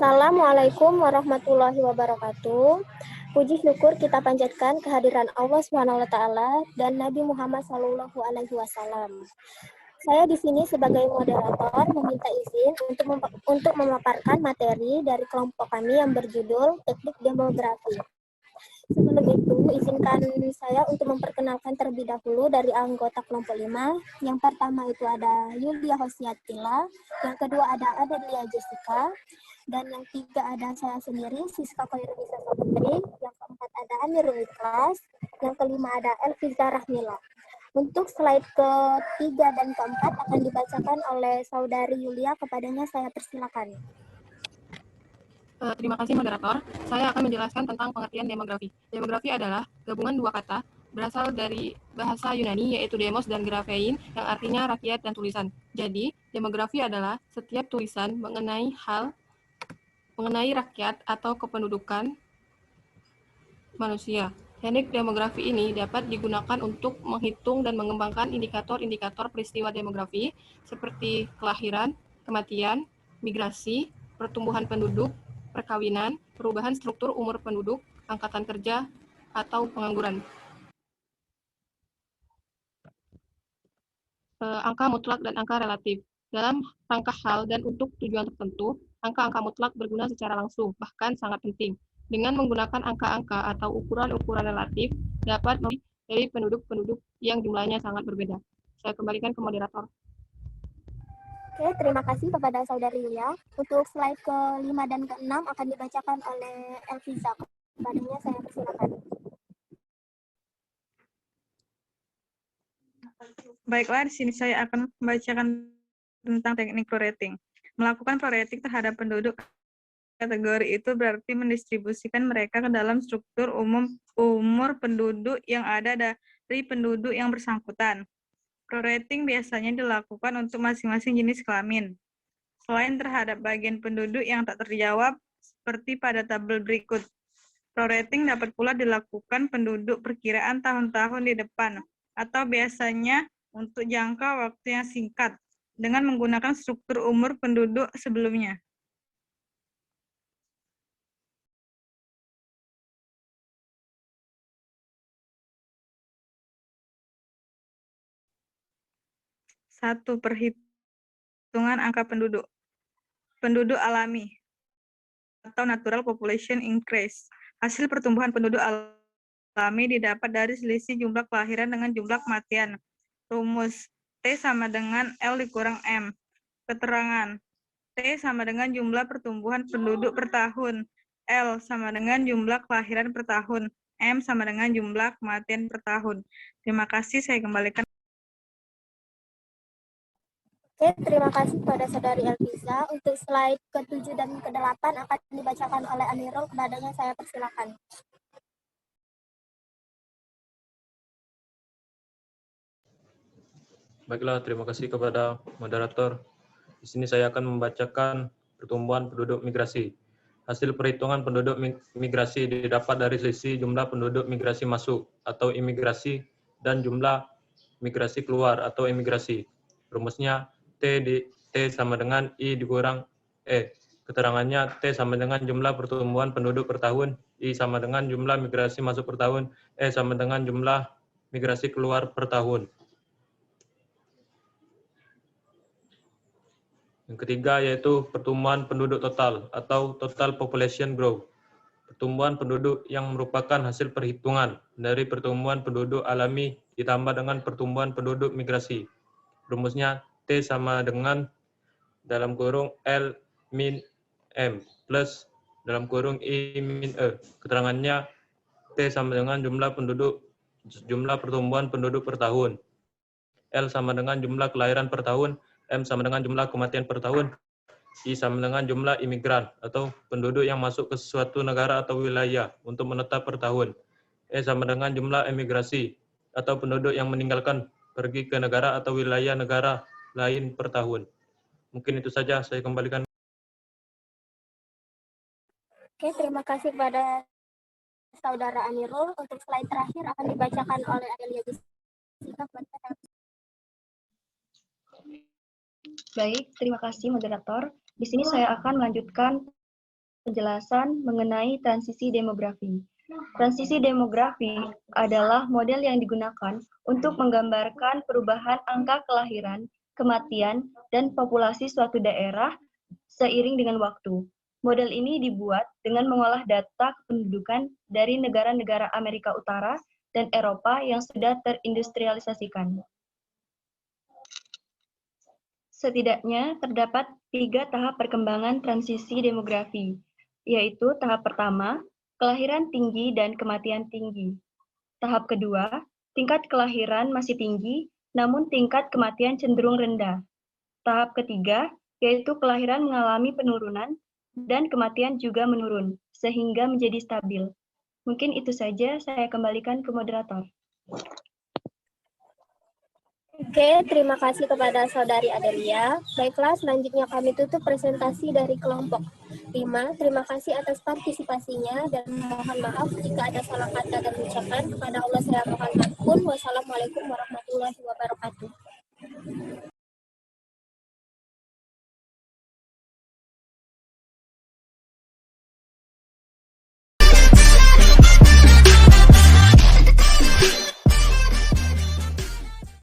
Assalamualaikum warahmatullahi wabarakatuh. Puji syukur kita panjatkan kehadiran Allah SWT dan Nabi Muhammad SAW. Saya di sini sebagai moderator meminta izin untuk memaparkan materi dari kelompok kami yang berjudul Teknik Demografi. Sebelum itu, izinkan saya untuk memperkenalkan terlebih dahulu dari anggota kelompok 5. Yang pertama itu ada Yulia Hosniatila, yang kedua ada Adelia Jessica, dan yang tiga ada saya sendiri, Siska Koirunisa Saputri, yang keempat ada Amirul Ikhlas, yang kelima ada Elviza Rahmila. Untuk slide ketiga dan keempat akan dibacakan oleh saudari Yulia, kepadanya saya persilakan. Terima kasih moderator. Saya akan menjelaskan tentang pengertian demografi. Demografi adalah gabungan dua kata berasal dari bahasa Yunani yaitu demos dan graphein yang artinya rakyat dan tulisan. Jadi, demografi adalah setiap tulisan mengenai rakyat atau kependudukan manusia. Teknik demografi ini dapat digunakan untuk menghitung dan mengembangkan indikator-indikator peristiwa demografi seperti kelahiran, kematian, migrasi, pertumbuhan penduduk, perkawinan, perubahan struktur umur penduduk, angkatan kerja, atau pengangguran. Angka mutlak dan angka relatif. Dalam rangka hal dan untuk tujuan tertentu, angka-angka mutlak berguna secara langsung, bahkan sangat penting. Dengan menggunakan angka-angka atau ukuran-ukuran relatif, dapat dari penduduk-penduduk yang jumlahnya sangat berbeda. Saya kembalikan ke moderator. Oke, terima kasih kepada saudari Yulia. Untuk slide ke-5 dan ke-6 akan dibacakan oleh Elviza. Kepadanya saya persilakan. Baiklah, di sini saya akan membacakan tentang teknik prorating. Melakukan prorating terhadap penduduk kategori itu berarti mendistribusikan mereka ke dalam struktur umur penduduk yang ada dari penduduk yang bersangkutan. Prorating biasanya dilakukan untuk masing-masing jenis kelamin. Selain terhadap bagian penduduk yang tak terjawab, seperti pada tabel berikut. Prorating dapat pula dilakukan penduduk perkiraan tahun-tahun di depan, atau biasanya untuk jangka waktu yang singkat, dengan menggunakan struktur umur penduduk sebelumnya. Satu, perhitungan angka penduduk. Penduduk alami atau natural population increase. Hasil pertumbuhan penduduk alami didapat dari selisih jumlah kelahiran dengan jumlah kematian. Rumus T sama dengan L dikurang M. Keterangan T sama dengan jumlah pertumbuhan penduduk per tahun. L sama dengan jumlah kelahiran per tahun. M sama dengan jumlah kematian per tahun. Terima kasih, saya kembalikan. Oke, terima kasih kepada saudari Elviza. Untuk slide ke-7 dan ke-8 akan dibacakan oleh Amirul, kepadanya saya persilakan. Baiklah, terima kasih kepada moderator. Di sini saya akan membacakan pertumbuhan penduduk migrasi. Hasil perhitungan penduduk migrasi didapat dari selisih jumlah penduduk migrasi masuk atau imigrasi dan jumlah migrasi keluar atau imigrasi. Rumusnya T sama dengan I dikurang E. Keterangannya T sama dengan jumlah pertumbuhan penduduk per tahun, I sama dengan jumlah migrasi masuk per tahun, E sama dengan jumlah migrasi keluar per tahun. Yang ketiga yaitu pertumbuhan penduduk total atau total population growth. Pertumbuhan penduduk yang merupakan hasil perhitungan dari pertumbuhan penduduk alami ditambah dengan pertumbuhan penduduk migrasi. Rumusnya T sama dengan dalam kurung L min M plus dalam kurung I min E. Keterangannya T sama dengan jumlah pertumbuhan penduduk per tahun. L sama dengan jumlah kelahiran per tahun, M sama dengan jumlah kematian per tahun, I sama dengan jumlah imigran atau penduduk yang masuk ke suatu negara atau wilayah untuk menetap per tahun. E sama dengan jumlah emigrasi atau penduduk yang meninggalkan pergi ke negara atau wilayah negara lain per tahun. Mungkin itu saja, saya kembalikan. Oke, terima kasih kepada saudara Amirul. Untuk slide terakhir akan dibacakan oleh Adelia Jessica. Baik, terima kasih moderator. Di sini saya akan melanjutkan penjelasan mengenai transisi demografi. Transisi demografi adalah model yang digunakan untuk menggambarkan perubahan angka kelahiran, kematian, dan populasi suatu daerah seiring dengan waktu. Model ini dibuat dengan mengolah data kependudukan dari negara-negara Amerika Utara dan Eropa yang sudah terindustrialisasikan. Setidaknya terdapat 3 tahap perkembangan transisi demografi, yaitu tahap pertama, kelahiran tinggi dan kematian tinggi. Tahap kedua, tingkat kelahiran masih tinggi, namun tingkat kematian cenderung rendah. Tahap ketiga, yaitu kelahiran mengalami penurunan dan kematian juga menurun, sehingga menjadi stabil. Mungkin itu saja, saya kembalikan ke moderator. Oke, terima kasih kepada Saudari Adelia. Baiklah, selanjutnya kami tutup presentasi dari kelompok 5. Terima kasih atas partisipasinya dan mohon maaf jika ada salah kata dan ucapan. Kepada Allah saya mohon ampun. Wassalamualaikum warahmatullahi wabarakatuh.